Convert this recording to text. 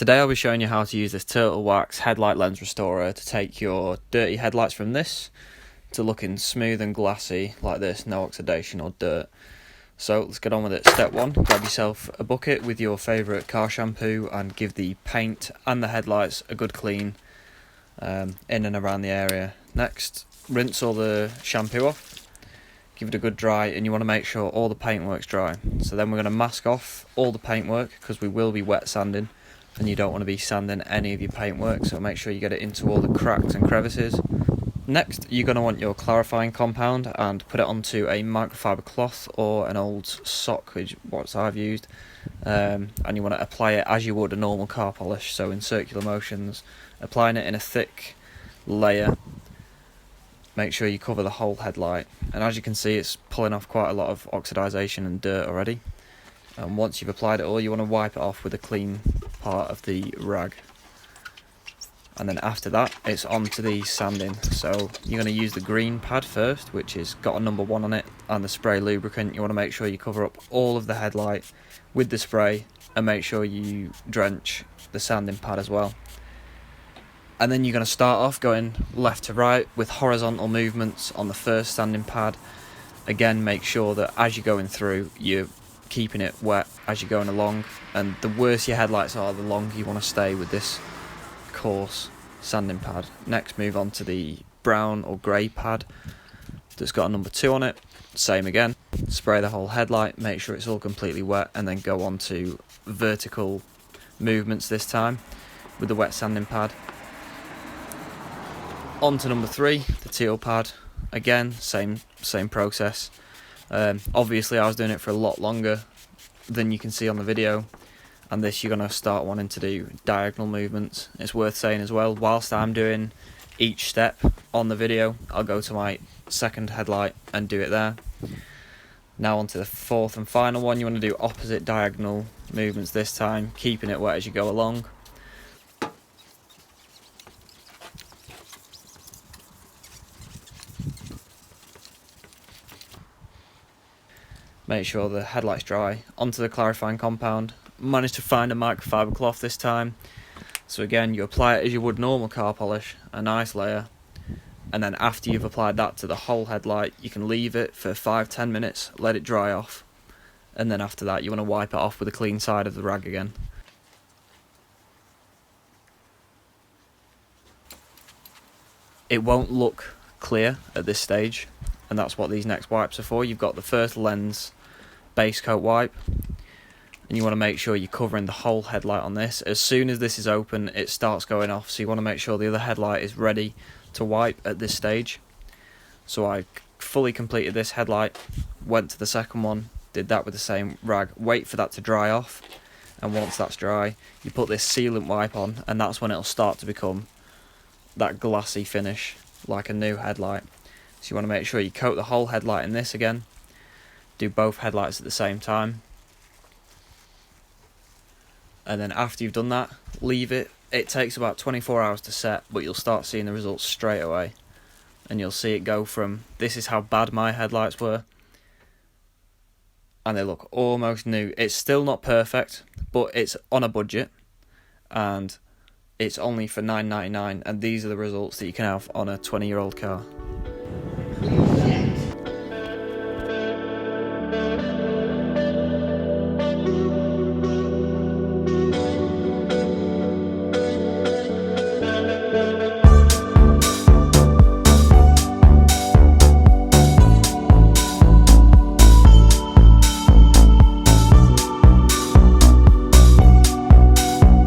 Today I'll be showing you how to use this Turtle Wax headlight lens restorer to take your dirty headlights from this to looking smooth and glassy like this, no oxidation or dirt. So let's get on with it. Step 1, grab yourself a bucket with your favourite car shampoo and give the paint and the headlights a good clean in and around the area. Next, rinse all the shampoo off, give it a good dry, and you want to make sure all the paintwork's dry. So then we're going to mask off all the paintwork because we will be wet sanding and you don't want to be sanding any of your paintwork, so make sure you get it into all the cracks and crevices. Next, you're going to want your clarifying compound and put it onto a microfiber cloth or an old sock, which is what I've used, and you want to apply it as you would a normal car polish, so in circular motions, applying it in a thick layer. Make sure you cover the whole headlight, and as you can see it's pulling off quite a lot of oxidization and dirt already. And once you've applied it all, you want to wipe it off with a clean part of the rag. And then after that, it's on to the sanding. So you're going to use the green pad first, which has got a number 1 on it, and the spray lubricant. You want to make sure you cover up all of the headlight with the spray and make sure you drench the sanding pad as well. And then you're going to start off going left to right with horizontal movements on the first sanding pad. Again, make sure that as you're going through, you're keeping it wet as you're going along, and the worse your headlights are, the longer you want to stay with this coarse sanding pad. Next, move on to the brown or grey pad that's got a number 2 on it. Same again, spray the whole headlight, make sure it's all completely wet, and then go on to vertical movements this time with the wet sanding pad. On to number 3, the teal pad. Again, same process. Obviously I was doing it for a lot longer than you can see on the video, and this you're going to start wanting to do diagonal movements. It's worth saying as well, whilst I'm doing each step on the video, I'll go to my second headlight and do it there. Now on to the 4th and final one. You want to do opposite diagonal movements this time, keeping it wet as you go along. Make sure the headlight's dry. Onto the clarifying compound. Managed to find a microfiber cloth this time. So again, you apply it as you would normal car polish, a nice layer. And then after you've applied that to the whole headlight, you can leave it for 5-10 minutes, let it dry off. And then after that, you want to wipe it off with a clean side of the rag again. It won't look clear at this stage, and that's what these next wipes are for. You've got the first lens base coat wipe, and you want to make sure you're covering the whole headlight on this. As soon as this is open, it starts going off, so you want to make sure the other headlight is ready to wipe at this stage. So I fully completed this headlight, went to the second one, did that with the same rag, wait for that to dry off, and once that's dry, you put this sealant wipe on, and that's when it'll start to become that glassy finish like a new headlight. So you want to make sure you coat the whole headlight in this again. Do both headlights at the same time. And then after you've done that, leave it. It takes about 24 hours to set, but you'll start seeing the results straight away. And you'll see it go from, this is how bad my headlights were, and they look almost new. It's still not perfect, but it's on a budget, and it's only for $9.99, and these are the results that you can have on a 20-year-old car.